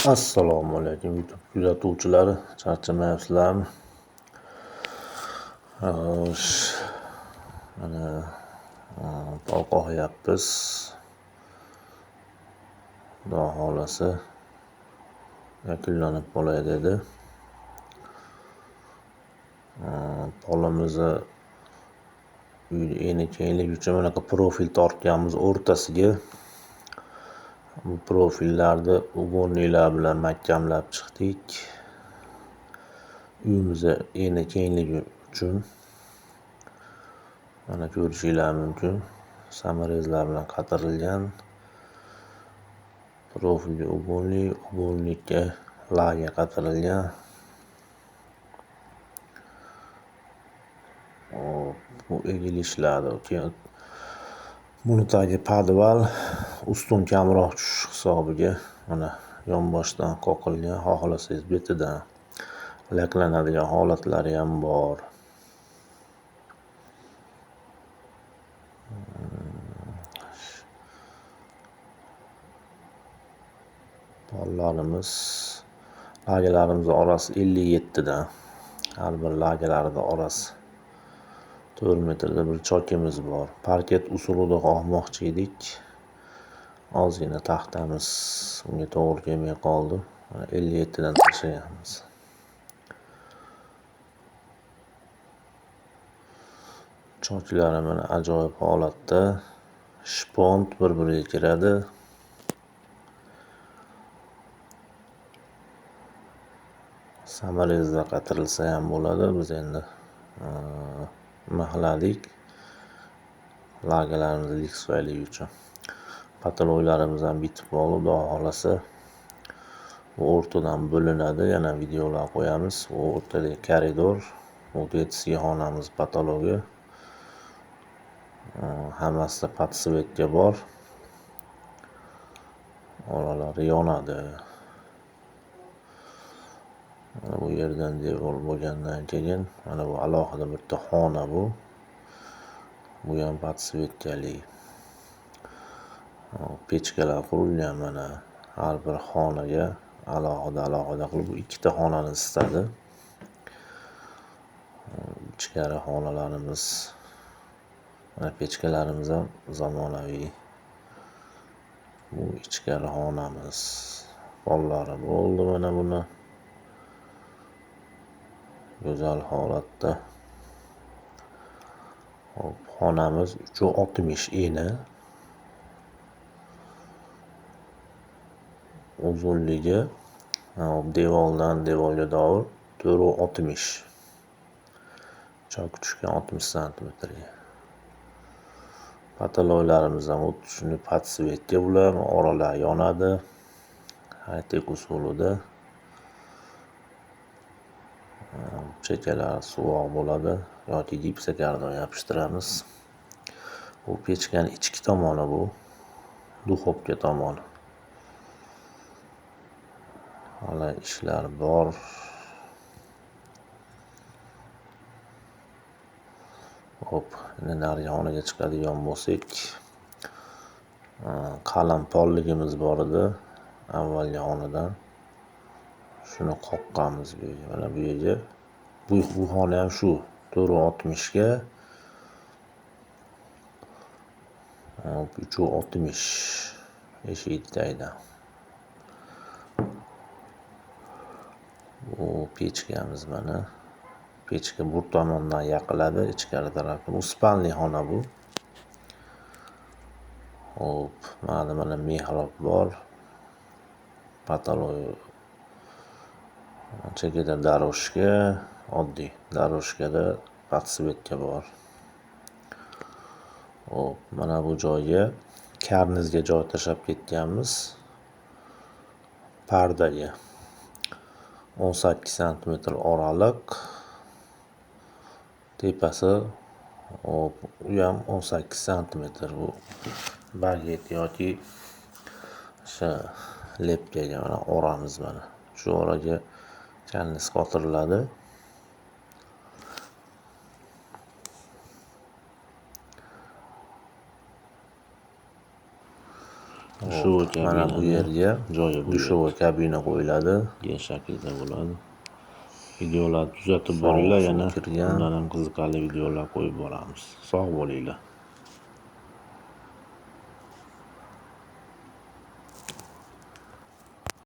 Assalomu alaykum YouTube kuzatuvchilari, charchamayapsizlarmi? Xo'sh, mana tol qoqyapmiz. Xudo xolasa yakunlanib qolay dedi. Polimizni eni kenglik uchun bunaqa profil tortganmiz o'rtasiga. Bu profillarni ugonliklar bilan mahkamlab chiqdik. Uyimizni eni kengligi uchun mana ko'rishingiz mumkin. Samarezlar bilan qatirilgan. Profilga ugonlikka laga qatirilgan. Bu egilishlardi. Keyin buni tagi podval ustun kamroq tushish hisobiga mana yonboshdan qoqilgan, xohlasangiz betidan laklanadigan holatlari ham bor. Pollarimiz lagalarimiz orasi 57 dan. Har bir lagalarida orasi 4 metrda bir chokimiz bor. Parket usulida qoqmoqchi edik. Ozgina taxtamiz unga to'g'ri kelmay qoldi. 57 dan tashlayapmiz. Choklari mana ajoyib holatda. Shpont bir-biriga kiradi. Samarezda qatirilsa ham bo'ladi. Biz endi mahladik lagalarimizni liksvaylik uchun. Pataloylarimiz ham bitib qoldi. Xudo xolasa bu o'rtadan bo'linadi. Yana videolar qo'yamiz. Bu o'rtadagi koridor, bu detskiy xonamiz patologi. Hammasida podsvetka bor. Oralari yonadi. Mana bu yerdan devor bo'lgandan keyin mana bu alohida bitta xona bu. Bu ham podsvetkali. Pechkalar qurilgan mana har bir xonaga alohida qilib bu ikkita xonani isitadi. Ichkari xonalarimiz, mana pechkalarimiz ham zamonaviy. Bu ichkari xonamiz. Pollari bo'ldi mana buni. Go'zal holatda. Hop, xonamiz 360 eni. Uzunligi devordan devorga dovur 4.60. Chok tushgan 60 santimetrga. Pataloylarimiz ham xuddi shunday podsvetka bular, oralar yonadi. High-tech usulida. Chekalar suvoq bo'ladi yoki gipsokardon yopishtiramiz. Bu pechkaning ichki tomoni bu. Duxovka tomoni. Hali ishlar bor. Hop, endi narigi xonaga chiqadigan bo'lsak, qalin polligimiz bor edi avvalgi xonadan. Shuni qoqqanmiz bu yerga. Mana bu yerga. Bu xona ham shu 4.60 ga 3.60 eshikdaydi. Bu pechkamiz mana. Pechka bu tomondan yaqiladi, ichkari tarafga. Bu spalniy xona bu. Hop, mana mehrob bor. Pataloy chekada daroshka, oddiy daroshkada podsvetka bor. Hop, mana bu joyga karnizga joy tashlab ketganmiz. Pardaga 18 santimetr oraliq. Tepasi hop, u ham 18 santimetr bu baget yoki o'sha lepkaga mana oramiz mana. Shu oraga karniz qotiriladi. dushovый Mana bu yerga joyi bu dushovый kabina qo'yiladi. degan shaklda bo'ladi. Videolarni tuzatib Sovuq boringlar, suv yana kirgan. bundan ham qiziqarli videolar qo'yib boramiz. Sog' bo'linglar.